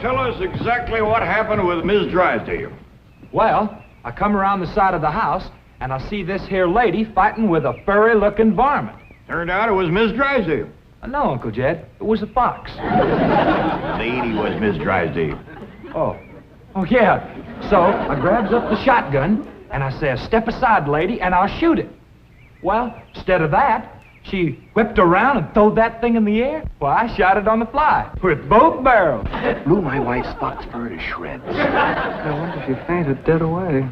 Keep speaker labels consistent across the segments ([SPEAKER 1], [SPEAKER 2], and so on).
[SPEAKER 1] Tell us exactly what happened with Miss Drysdale.
[SPEAKER 2] Well, I come around the side of the house, and I see this here lady fighting with a furry-looking varmint.
[SPEAKER 1] Turned out it was Miss Drysdale.
[SPEAKER 2] No, Uncle Jed. It was a fox.
[SPEAKER 1] The lady was Miss Drysdale.
[SPEAKER 2] Oh, yeah. So I grabs up the shotgun, and I says, "Step aside, lady, and I'll shoot it." Well, instead of that, she whipped around and throwed that thing in the air. Well, I shot it on the fly with both barrels.
[SPEAKER 3] Blew my wife's fox fur to shreds.
[SPEAKER 4] I wonder if she fainted dead away.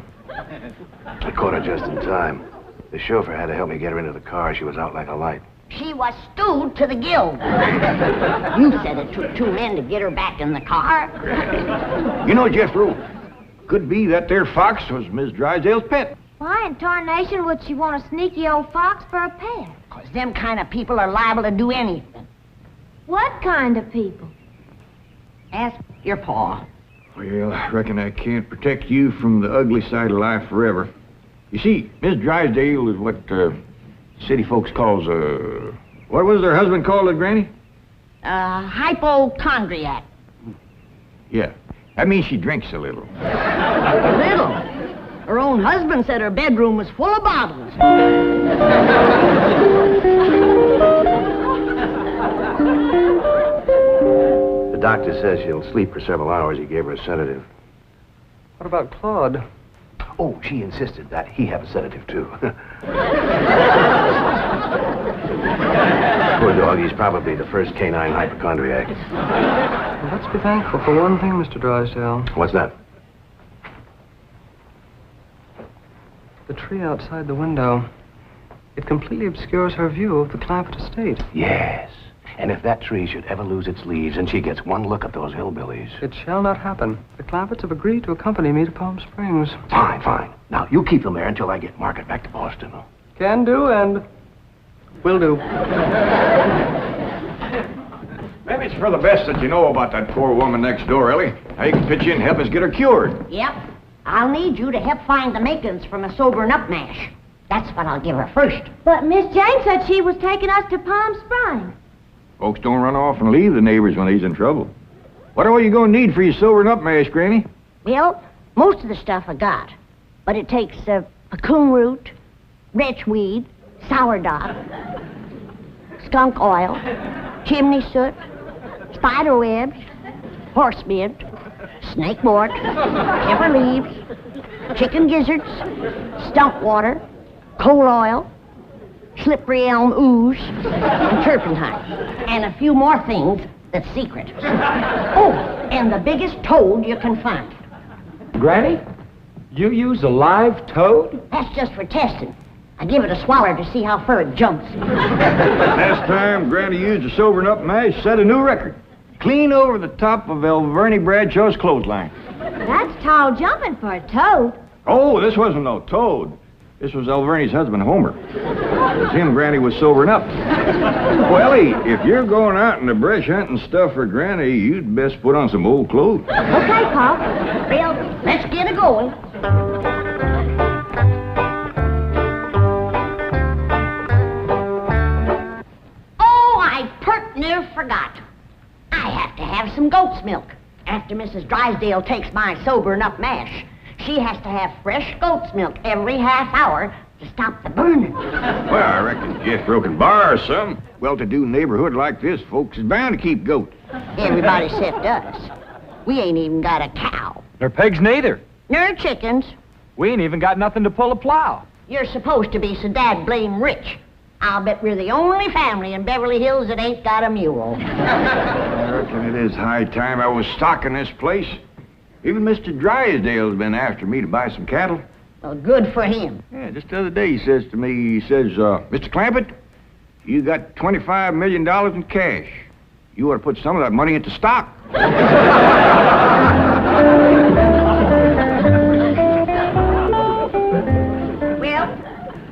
[SPEAKER 3] I caught her just in time. The chauffeur had to help me get her into the car. She was out like a light.
[SPEAKER 5] She was stewed to the gills. You said it took 2 men to get her back in the car.
[SPEAKER 1] You know, Jethro, could be that there fox was Miss Drysdale's pet.
[SPEAKER 6] Why in tarnation would she want a sneaky old fox for a pet?
[SPEAKER 5] 'Cause them kind of people are liable to do anything.
[SPEAKER 6] What kind of people?
[SPEAKER 5] Ask your pa.
[SPEAKER 1] Well, I reckon I can't protect you from the ugly side of life forever. You see, Miss Drysdale is what city folks calls what was her husband called it, Granny?
[SPEAKER 5] Hypochondriac.
[SPEAKER 1] Yeah, that means she drinks a little.
[SPEAKER 5] A little? Her own husband said her bedroom was full of bottles.
[SPEAKER 3] The doctor says she'll sleep for several hours. He gave her a sedative.
[SPEAKER 4] What about Claude?
[SPEAKER 3] Oh, she insisted that he have a sedative, too. Poor dog, he's probably the first canine hypochondriac.
[SPEAKER 4] Well, let's be thankful for one thing, Mr. Drysdale.
[SPEAKER 3] What's that?
[SPEAKER 4] The tree outside the window. It completely obscures her view of the Clampett estate.
[SPEAKER 3] Yes. And if that tree should ever lose its leaves and she gets one look at those hillbillies...
[SPEAKER 4] It shall not happen. The Clampetts have agreed to accompany me to Palm Springs.
[SPEAKER 3] Fine, fine. Now, you keep them there until I get Margaret back to Boston.
[SPEAKER 4] Can do, and will do.
[SPEAKER 1] Maybe it's for the best that you know about that poor woman next door, Ellie. Now you can pitch in and help us get her cured.
[SPEAKER 5] Yep. I'll need you to help find the makings from a sobering up mash. That's what I'll give her first.
[SPEAKER 6] But Miss Jane said she was taking us to Palm Springs.
[SPEAKER 1] Folks don't run off and leave the neighbors when he's in trouble. What are you going to need for your sobering up mash, Granny?
[SPEAKER 5] Well, most of the stuff I got. But it takes pecan root, wretchweed, sourdough, skunk oil, chimney soot, spider webs, horse mint, snake wort, pepper leaves, chicken gizzards, stump water, coal oil, slippery elm ooze, and turpentine, and a few more things that's secret. Oh, and the biggest toad you can find.
[SPEAKER 2] Granny, you use a live toad?
[SPEAKER 5] That's just for testing. I give it a swaller to see how far it jumps.
[SPEAKER 1] Last time Granny used a sobering up mash, set a new record. Clean over the top of Vernie Bradshaw's clothesline.
[SPEAKER 6] That's tall jumping for a toad.
[SPEAKER 1] Oh, this wasn't no toad. This was Vernie's husband, Homer. It was him Granny was sobering up. Well, Ellie, if you're going out in the brush hunting stuff for Granny, you'd best put on some old clothes.
[SPEAKER 5] Okay, Pop. Well, let's get it going. Oh, I pert near forgot. I have to have some goat's milk. After Mrs. Drysdale takes my sobering up mash, she has to have fresh goat's milk every half hour to stop the burning.
[SPEAKER 1] Well, I reckon Jethro can borrow some. Well-to-do neighborhood like this, folks is bound to keep goats.
[SPEAKER 5] Everybody except us. We ain't even got a cow.
[SPEAKER 2] Nor pigs neither.
[SPEAKER 5] Nor chickens.
[SPEAKER 2] We ain't even got nothing to pull a plow.
[SPEAKER 5] You're supposed to be so dad blame rich. I'll bet we're the only family in Beverly Hills that ain't got a mule.
[SPEAKER 1] I reckon it is high time I was stocking this place. Even Mr. Drysdale's been after me to buy some cattle.
[SPEAKER 5] Well, good for him.
[SPEAKER 1] Yeah, just the other day he says to me, Mr. Clampett, you got $25 million in cash. You ought to put some of that money into stock.
[SPEAKER 5] Well,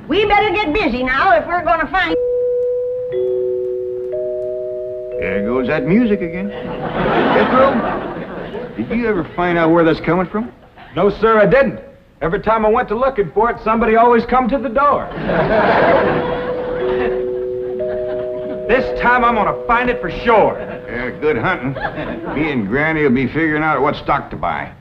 [SPEAKER 5] we better get busy now if we're gonna find...
[SPEAKER 1] There goes that music again. Jethro, did you ever find out where that's coming from?
[SPEAKER 2] No, sir, I didn't. Every time I went to looking for it, somebody always come to the door. This time I'm gonna find it for sure.
[SPEAKER 1] Yeah, good hunting. Me and Granny will be figuring out what stock to buy.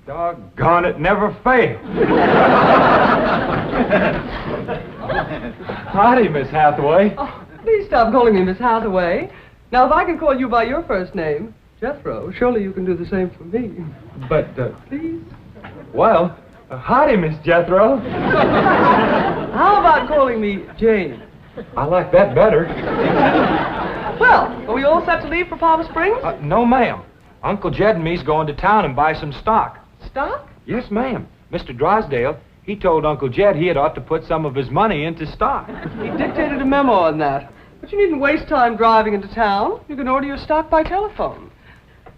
[SPEAKER 2] Doggone it, never failed. Howdy, Miss Hathaway.
[SPEAKER 4] Oh, please stop calling me Miss Hathaway. Now, if I can call you by your first name, Jethro, surely you can do the same for me.
[SPEAKER 2] But,
[SPEAKER 4] Please?
[SPEAKER 2] well, howdy, Miss Jethro.
[SPEAKER 4] How about calling me Jane?
[SPEAKER 2] I like that better.
[SPEAKER 4] Well, are we all set to leave for Palm Springs?
[SPEAKER 2] No, ma'am. Uncle Jed and me's going to town and buy some stock.
[SPEAKER 4] Stock?
[SPEAKER 2] Yes, ma'am. Mr. Drysdale, he told Uncle Jed he had ought to put some of his money into stock.
[SPEAKER 4] He dictated a memo on that. But you needn't waste time driving into town. You can order your stock by telephone.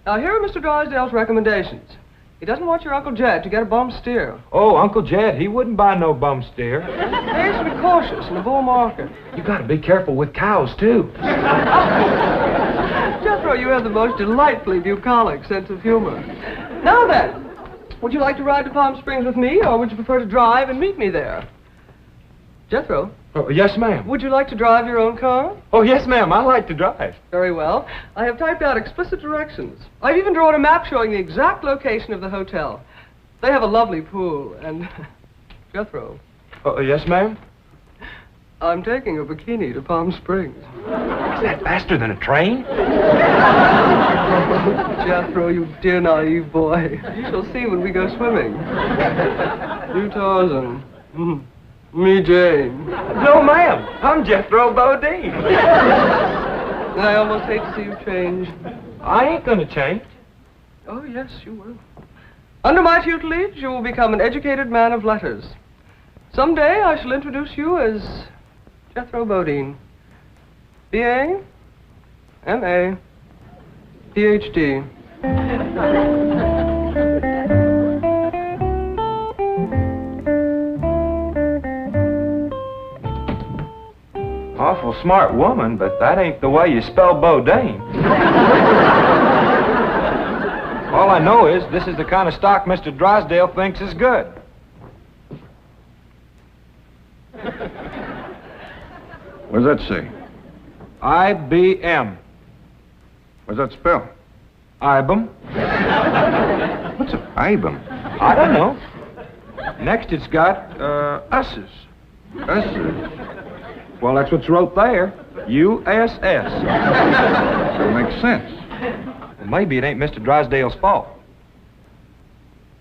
[SPEAKER 4] Now, here are Mr. Drysdale's recommendations. He doesn't want your Uncle Jed to get a bum steer.
[SPEAKER 2] Oh, Uncle Jed, he wouldn't buy no bum steer.
[SPEAKER 4] They should be cautious in the bull market.
[SPEAKER 2] You gotta be careful with cows, too.
[SPEAKER 4] Jethro, you have the most delightfully bucolic sense of humor. Now then, would you like to ride to Palm Springs with me, or would you prefer to drive and meet me there? Jethro?
[SPEAKER 2] Oh, yes, ma'am.
[SPEAKER 4] Would you like to drive your own car?
[SPEAKER 2] Oh, yes, ma'am. I like to drive.
[SPEAKER 4] Very well. I have typed out explicit directions. I've even drawn a map showing the exact location of the hotel. They have a lovely pool, and... Jethro.
[SPEAKER 2] Oh, yes, ma'am.
[SPEAKER 4] I'm taking a bikini to Palm Springs.
[SPEAKER 2] Is that faster than a train?
[SPEAKER 4] Jethro, you dear naive boy. You shall see when we go swimming. You Tarzan. Me Jane.
[SPEAKER 2] No, ma'am. I'm Jethro Bodine.
[SPEAKER 4] I almost hate to see you change.
[SPEAKER 2] I ain't gonna change.
[SPEAKER 4] Oh, yes, you will. Under my tutelage, you will become an educated man of letters. Someday I shall introduce you as Jethro Bodine. B.A., M.A., Ph.D.
[SPEAKER 2] Awful smart woman, but that ain't the way you spell Bodine. All I know is this is the kind of stock Mr. Drysdale thinks is good.
[SPEAKER 1] What does that say?
[SPEAKER 2] IBM.
[SPEAKER 1] What's that spell?
[SPEAKER 2] IBM.
[SPEAKER 1] What's an IBM?
[SPEAKER 2] I don't know. Next it's got, Us's.
[SPEAKER 1] Us's?
[SPEAKER 2] Well, that's what's wrote there. USS.
[SPEAKER 1] That makes sense.
[SPEAKER 2] Well, maybe it ain't Mr. Drysdale's fault.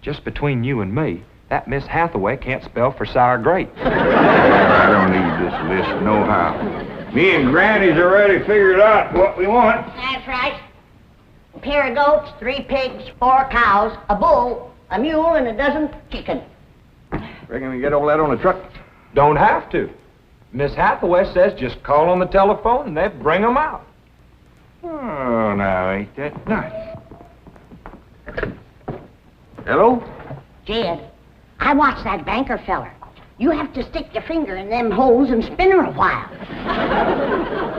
[SPEAKER 2] Just between you and me, that Miss Hathaway can't spell for sour grape.
[SPEAKER 1] I don't need this list nohow. Me and Granny's already figured out what we want.
[SPEAKER 5] That's right. A pair of goats, 3 pigs, 4 cows, a bull, a mule, and a dozen chickens.
[SPEAKER 1] Reckon we get all that on the truck?
[SPEAKER 2] Don't have to. Miss Hathaway says just call on the telephone and they bring them out.
[SPEAKER 1] Oh, now, ain't that nice. Hello?
[SPEAKER 5] Jed, I watched that banker feller. You have to stick your finger in them holes and spin her a while.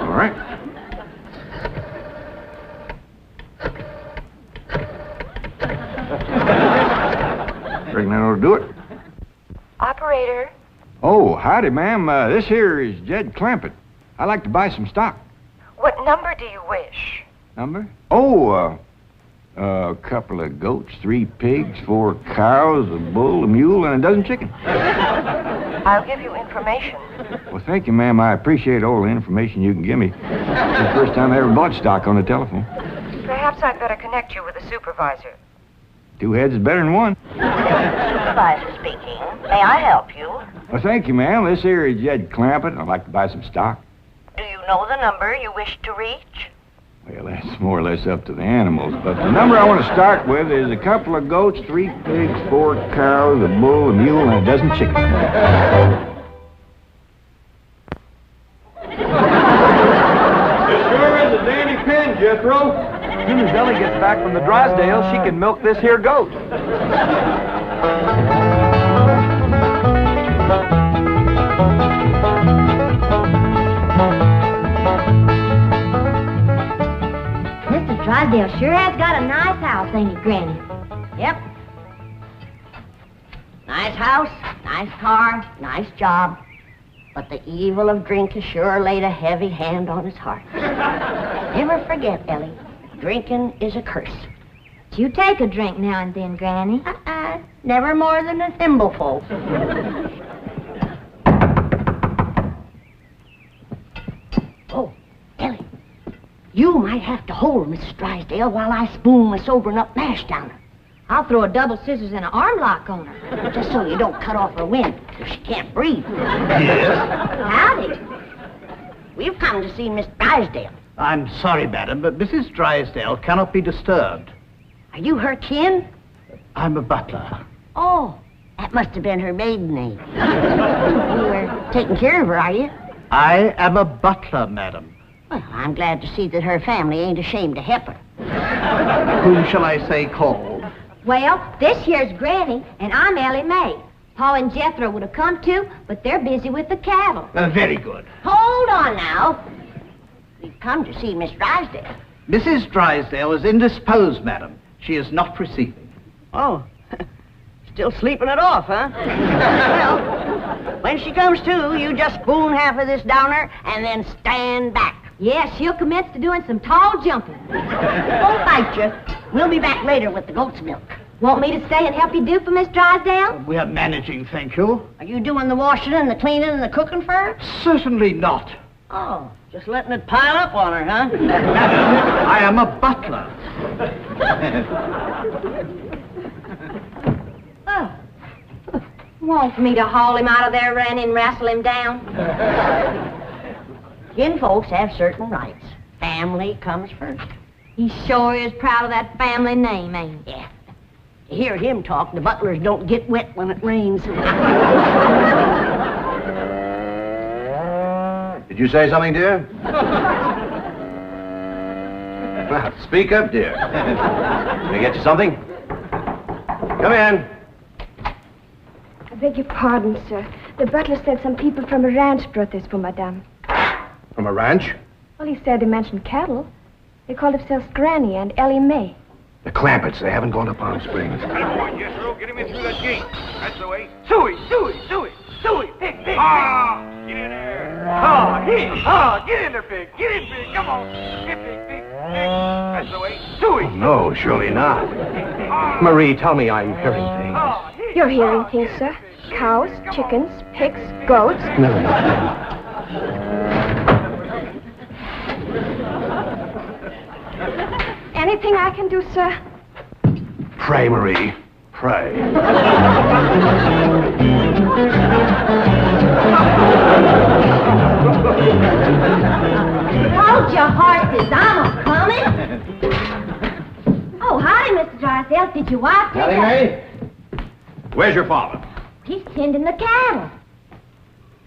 [SPEAKER 1] All right. Reckon that ought to do it.
[SPEAKER 7] Operator.
[SPEAKER 1] Oh, howdy, ma'am. This here is Jed Clampett. I'd like to buy some stock.
[SPEAKER 7] What number do you wish?
[SPEAKER 1] Number? Oh, A couple of goats, 3 pigs, 4 cows, a bull, a mule, and a dozen chickens.
[SPEAKER 7] I'll give you information.
[SPEAKER 1] Well, thank you, ma'am. I appreciate all the information you can give me. It's the first time I ever bought stock on the telephone.
[SPEAKER 7] Perhaps I'd better connect you with a supervisor.
[SPEAKER 1] 2 heads is better than 1.
[SPEAKER 5] Supervisor speaking. May I help you?
[SPEAKER 1] Well, thank you, ma'am. This here is Jed Clampett. I'd like to buy some stock.
[SPEAKER 5] Do you know the number you wish to reach?
[SPEAKER 1] Well, that's more or less up to the animals. But the number I want to start with is a couple of goats, 3 pigs, 4 cows, a bull, a mule, and a dozen chickens. It sure is a dandy pen, Jethro.
[SPEAKER 2] As soon as Ellie gets back from the Drysdale, she can milk this here goat.
[SPEAKER 6] Mr. Drysdale sure has got a nice house, ain't he, Granny?
[SPEAKER 5] Yep. Nice house, nice car, nice job. But the evil of drink has sure laid a heavy hand on his heart. Never forget, Ellie, drinking is a curse.
[SPEAKER 6] You take a drink now and then, Granny.
[SPEAKER 5] Never more than a thimbleful. Oh, Ellie, you might have to hold Mrs. Drysdale while I spoon my sobering up mash down her.
[SPEAKER 6] I'll throw a double scissors and an arm lock on her.
[SPEAKER 5] Just so you don't cut off her wind if she can't breathe.
[SPEAKER 8] Yes?
[SPEAKER 5] Howdy. We've come to see Miss Drysdale.
[SPEAKER 8] I'm sorry, madam, but Mrs. Drysdale cannot be disturbed.
[SPEAKER 5] Are you her kin?
[SPEAKER 8] I'm a butler.
[SPEAKER 5] Oh, that must have been her maiden name. You were taking care of her, are you?
[SPEAKER 8] I am a butler, madam.
[SPEAKER 5] Well, I'm glad to see that her family ain't ashamed to help her.
[SPEAKER 8] Whom shall I say called?
[SPEAKER 6] Well, this here's Granny, and I'm Ellie Mae. Paul and Jethro would have come too, but they're busy with the cattle.
[SPEAKER 8] Very good.
[SPEAKER 5] Hold on now. We've come to see Miss Drysdale.
[SPEAKER 8] Mrs. Drysdale is indisposed, madam. She is not receiving.
[SPEAKER 5] Oh, still sleeping it off, huh? Well, when she comes to, you just spoon half of this down her and then stand back.
[SPEAKER 6] Yeah, she'll commence to doing some tall jumping.
[SPEAKER 5] Won't bite you. We'll be back later with the goat's milk.
[SPEAKER 6] Want me to stay and help you do for Miss Drysdale?
[SPEAKER 8] We are managing, thank you.
[SPEAKER 5] Are you doing the washing and the cleaning and the cooking for her?
[SPEAKER 8] Certainly not.
[SPEAKER 5] Oh, just letting it pile up on her, huh?
[SPEAKER 8] Madam, I am a butler.
[SPEAKER 6] Oh. Want me to haul him out of there, Granny, and wrestle him down?
[SPEAKER 5] Kin folks have certain rights. Family comes first.
[SPEAKER 6] He sure is proud of that family name, ain't he?
[SPEAKER 5] Yeah. To hear him talk, the butlers don't get wet when it rains.
[SPEAKER 3] Did you say something, dear? Well, speak up, dear. Can I get you something? Come in.
[SPEAKER 9] I beg your pardon, sir. The butler said some people from a ranch brought this for Madame.
[SPEAKER 3] From a ranch?
[SPEAKER 9] Well, he said they mentioned cattle. They called themselves Granny and Ellie Mae.
[SPEAKER 3] The Clampetts. They haven't gone to Palm Springs.
[SPEAKER 1] Jethro, get him in through that gate. That's the way.
[SPEAKER 2] Suey, pig, pig.
[SPEAKER 1] Ah! Get in there.
[SPEAKER 2] Get in there, pig. Get in, pig. Come on. Get pig.
[SPEAKER 1] That's the way.
[SPEAKER 2] Suey.
[SPEAKER 3] No, surely not. Marie, tell me I'm hearing things.
[SPEAKER 9] You're hearing things, sir. Cows, chickens, pigs, goats.
[SPEAKER 3] No.
[SPEAKER 9] Anything I can do, sir?
[SPEAKER 3] Pray, Marie. Pray.
[SPEAKER 6] Hold your horses, I'm a-coming. Oh, howdy, Mr. Drysdale. Did your wife pick
[SPEAKER 3] Howdy,
[SPEAKER 6] up?
[SPEAKER 3] May. Where's your father?
[SPEAKER 6] He's tending the cattle.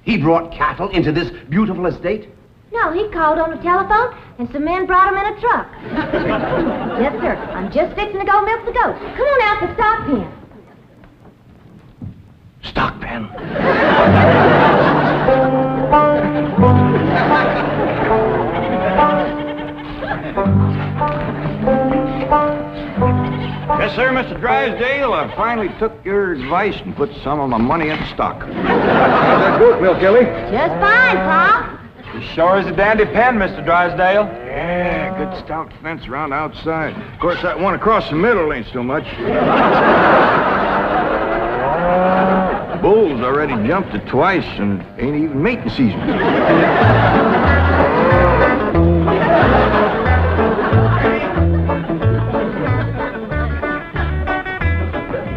[SPEAKER 3] He brought cattle into this beautiful estate?
[SPEAKER 6] No, he called on the telephone, and some men brought him in a truck. Yes, sir. I'm just fixing to go milk the goats. Come on out to the stock pen.
[SPEAKER 3] Stock pen?
[SPEAKER 1] Yes, sir, Mr. Drysdale. I finally took your advice and put some of my money in stock. How's that goat milk, Ellie?
[SPEAKER 6] Just fine, Pa.
[SPEAKER 1] You
[SPEAKER 2] Sure is a dandy pen, Mr. Drysdale.
[SPEAKER 1] Yeah, good stout fence around outside. Of course, that one across the middle ain't so much. Bulls already jumped it twice and ain't even mating season.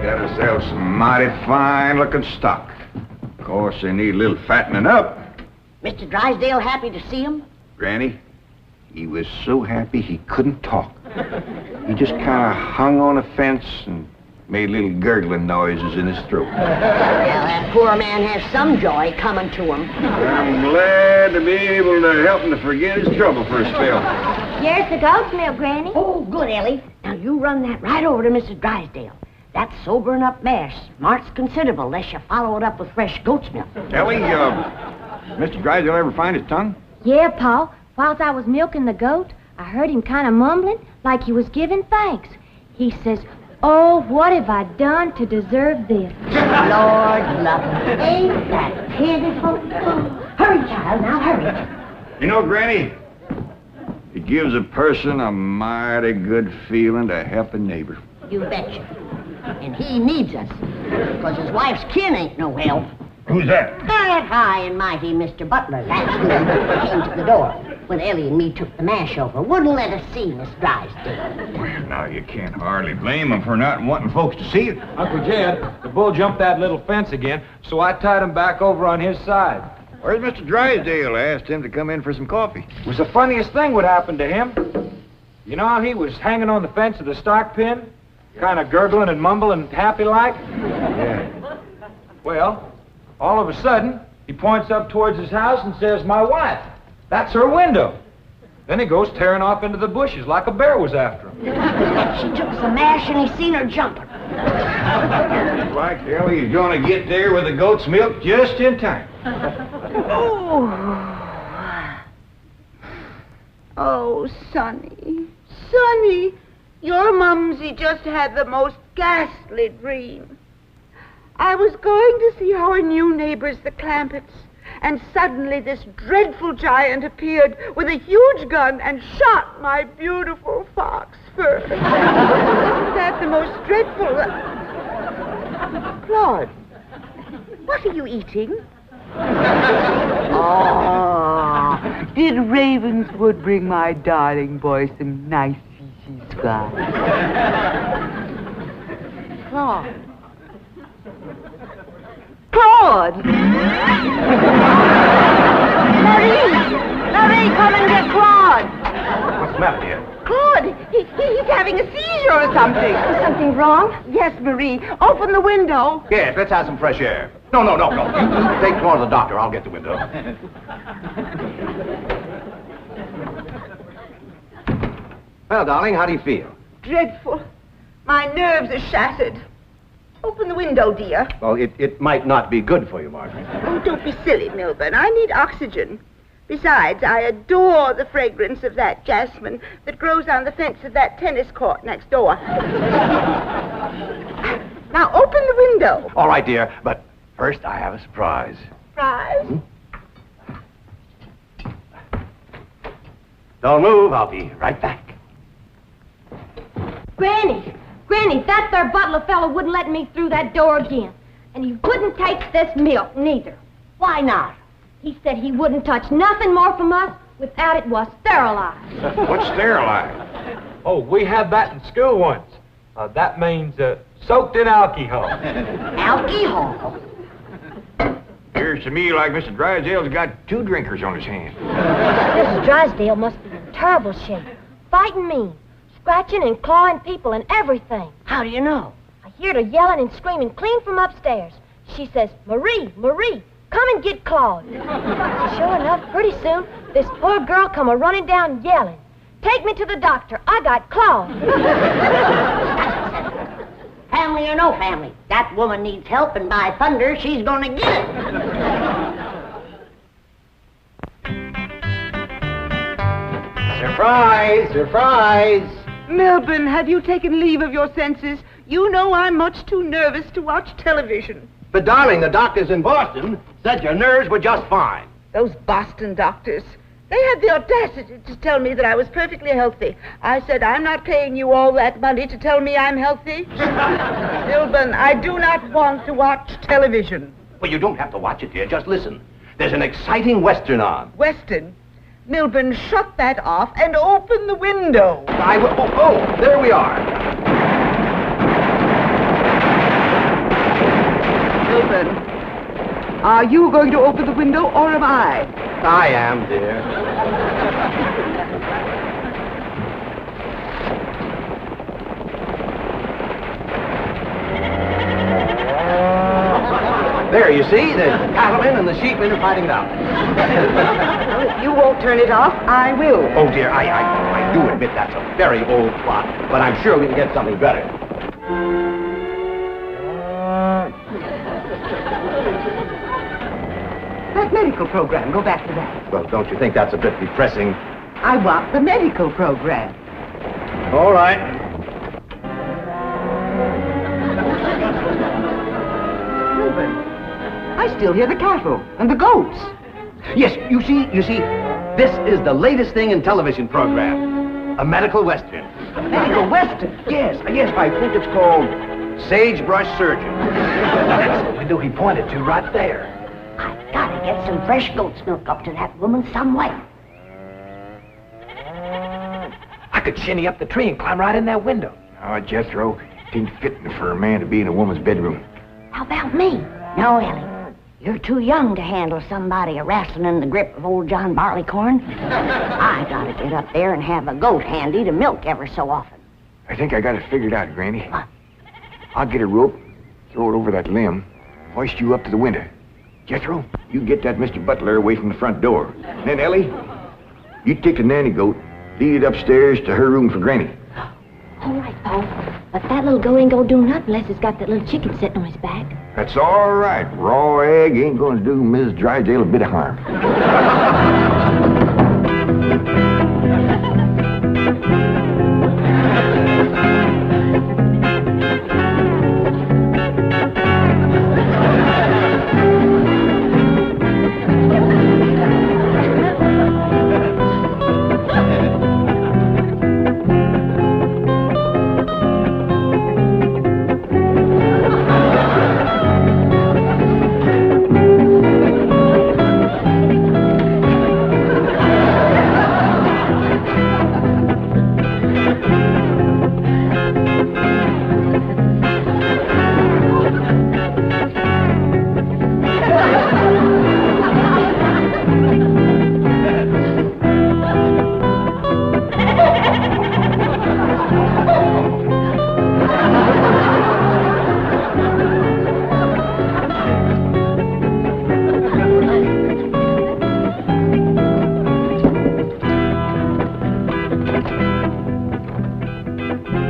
[SPEAKER 1] Got ourselves some mighty fine-looking stock. Of course, they need a little fattening up.
[SPEAKER 5] Mr. Drysdale happy to see him?
[SPEAKER 1] Granny, he was so happy he couldn't talk. He just kind of hung on a fence and made little gurgling noises in his throat.
[SPEAKER 5] Well, that poor man has some joy coming to him.
[SPEAKER 1] I'm glad to be able to help him to forget his trouble for a spell.
[SPEAKER 6] Here's the goat's milk, Granny.
[SPEAKER 5] Oh, good, Ellie. Now, you run that right over to Mrs. Drysdale. That sobering up mess smarts considerable unless you follow it up with fresh goat's milk.
[SPEAKER 1] Ellie, Mr. Drysdale ever find his tongue?
[SPEAKER 6] Yeah, Pa. Whilst I was milking the goat, I heard him kind of mumbling like he was giving thanks. He says, "Oh, what have I done to deserve this?"
[SPEAKER 5] Lord love him. Ain't that pitiful? Hurry, child, now hurry.
[SPEAKER 1] You know, Granny, it gives a person a mighty good feeling to help a neighbor.
[SPEAKER 5] You betcha. And he needs us, because his wife's kin ain't no help.
[SPEAKER 1] Who's that?
[SPEAKER 5] That high and mighty Mr. Butler, that's who came to the door when Ellie and me took the mash over. Wouldn't let us see Miss Drysdale.
[SPEAKER 1] Well, now, you can't hardly blame him for not wanting folks to see it.
[SPEAKER 2] Uncle Jed, the bull jumped that little fence again, so I tied him back over on his side.
[SPEAKER 1] Where's Mr. Drysdale? I asked him to come in for some coffee.
[SPEAKER 2] It was the funniest thing would happen to him. You know how he was hanging on the fence of the stock pen? Kind of gurgling and mumbling happy-like?
[SPEAKER 1] Yeah.
[SPEAKER 2] Well, all of a sudden, he points up towards his house and says, "My wife, that's her window." Then he goes tearing off into the bushes like a bear was after him.
[SPEAKER 5] She took some mash and he seen her jumping.
[SPEAKER 1] Like Ellie is going to get there with the goat's milk just in time.
[SPEAKER 10] Oh, Sonny, Sonny, your mumsy just had the most ghastly dream. I was going to see our new neighbors, the Clampetts, and suddenly this dreadful giant appeared with a huge gun and shot my beautiful fox fur. Isn't that the most dreadful... Claude, what are you eating? Oh, did Ravenswood bring my darling boy some nice fishy scraps? Claude. Claude! Marie, come and get Claude.
[SPEAKER 3] What's the matter, dear?
[SPEAKER 10] Claude, he's having a seizure or something.
[SPEAKER 6] Is something wrong?
[SPEAKER 10] Yes, Marie. Open the window.
[SPEAKER 3] Yes, let's have some fresh air. No. You take Claude to the doctor. I'll get the window. Well, darling, how do you feel?
[SPEAKER 10] Dreadful. My nerves are shattered. Open the window, dear.
[SPEAKER 3] Well, it might not be good for you, Margaret.
[SPEAKER 10] Oh, don't be silly, Milburn. I need oxygen. Besides, I adore the fragrance of that jasmine that grows on the fence of that tennis court next door. Now, open the window.
[SPEAKER 3] All right, dear, but first I have a surprise.
[SPEAKER 10] Surprise?
[SPEAKER 3] Don't move. I'll be right back.
[SPEAKER 6] Granny, that there butler fellow wouldn't let me through that door again. And he wouldn't take this milk, neither.
[SPEAKER 5] Why not?
[SPEAKER 6] He said he wouldn't touch nothing more from us without it was sterilized.
[SPEAKER 1] What's sterilized?
[SPEAKER 2] Oh, we had that in school once. That means soaked in alcohol.
[SPEAKER 5] Alcohol?
[SPEAKER 1] Appears to me like Mr. Drysdale's got two drinkers on his hands.
[SPEAKER 6] Mrs. Drysdale must be in terrible shape. Fighting mean. Scratching and clawing people and everything.
[SPEAKER 5] How do you know?
[SPEAKER 6] I heard her yelling and screaming clean from upstairs. She says, "Marie, come and get Claude." Sure enough, pretty soon, this poor girl come a-running down yelling, "Take me to the doctor. I got Claude."
[SPEAKER 5] Family or no family, that woman needs help, and by thunder, she's gonna get it.
[SPEAKER 8] Surprise!
[SPEAKER 10] Milburn, have you taken leave of your senses? You know I'm much too nervous to watch television.
[SPEAKER 3] But, darling, the doctors in Boston said your nerves were just fine.
[SPEAKER 10] Those Boston doctors. They had the audacity to tell me that I was perfectly healthy. I said, I'm not paying you all that money to tell me I'm healthy. Milburn, I do not want to watch television.
[SPEAKER 3] Well, you don't have to watch it, dear. Just listen. There's an exciting Western on.
[SPEAKER 10] Western? Milburn, shut that off and open the window.
[SPEAKER 3] I will. Oh, there we are.
[SPEAKER 10] Milburn, are you going to open the window or am I?
[SPEAKER 3] I am, dear. There, you see? The cattlemen and the sheepmen are fighting it out.
[SPEAKER 10] Well, if you won't turn it off, I will.
[SPEAKER 3] Oh, dear, I do admit that's a very old plot, but I'm sure we can get something better.
[SPEAKER 10] That medical program, go back to that.
[SPEAKER 3] Well, don't you think that's a bit depressing?
[SPEAKER 10] I want the medical program.
[SPEAKER 3] All right.
[SPEAKER 10] Milburn, I still hear the cattle and the goats.
[SPEAKER 3] Yes, you see, this is the latest thing in television program. A medical Western.
[SPEAKER 10] A medical Western?
[SPEAKER 3] Yes, I think it's called Sagebrush Surgeon.
[SPEAKER 2] That's the window he pointed to right there.
[SPEAKER 5] I've got to get some fresh goat's milk up to that woman some way.
[SPEAKER 2] I could shinny up the tree and climb right in that window.
[SPEAKER 1] Oh, Jethro, it ain't fitting for a man to be in a woman's bedroom.
[SPEAKER 5] How about me? No, Ellie. You're too young to handle somebody wrestling in the grip of old John Barleycorn. I gotta get up there and have a goat handy to milk ever so often.
[SPEAKER 1] I think I got it figured out, Granny.
[SPEAKER 5] What?
[SPEAKER 1] I'll get a rope, throw it over that limb, hoist you up to the window. Jethro, you get that Mr. Butler away from the front door. And then, Ellie, you take the nanny goat, lead it upstairs to her room for Granny.
[SPEAKER 6] All right, Pa. But that little goat ain't gonna do nothing unless he's got that little chicken sitting on his back.
[SPEAKER 1] That's all right. Raw egg ain't gonna do Mrs. Drysdale a bit of harm.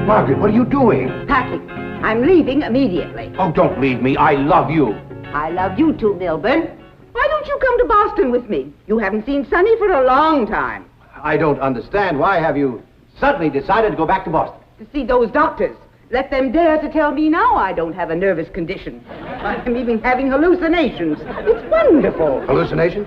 [SPEAKER 3] Margaret, what are you doing?
[SPEAKER 10] Packing. I'm leaving immediately.
[SPEAKER 3] Oh, don't leave me. I love you.
[SPEAKER 10] I love you too, Milburn. Why don't you come to Boston with me? You haven't seen Sonny for a long time.
[SPEAKER 3] I don't understand. Why have you suddenly decided to go back to Boston?
[SPEAKER 10] To see those doctors. Let them dare to tell me now I don't have a nervous condition. I'm even having hallucinations. It's wonderful.
[SPEAKER 3] Hallucinations?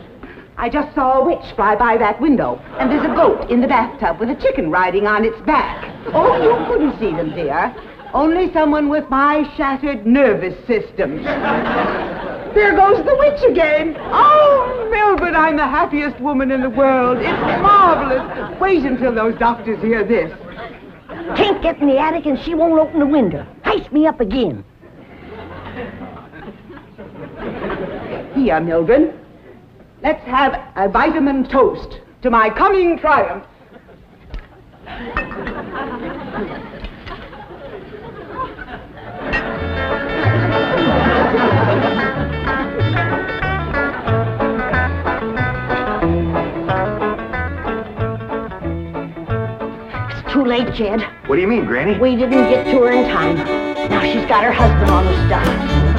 [SPEAKER 10] I just saw a witch fly by that window, and there's a goat in the bathtub with a chicken riding on its back. Oh, you couldn't see them, dear. Only someone with my shattered nervous system. There goes the witch again. Oh, Milburn, I'm the happiest woman in the world. It's marvelous. Wait until those doctors hear this.
[SPEAKER 5] Can't get in the attic and she won't open the window. Heist me up again.
[SPEAKER 10] Here, Milburn. Let's have a vitamin toast to my coming triumph.
[SPEAKER 5] It's too late, Jed.
[SPEAKER 1] What do you mean, Granny?
[SPEAKER 5] We didn't get to her in time. Now she's got her husband on the stuff.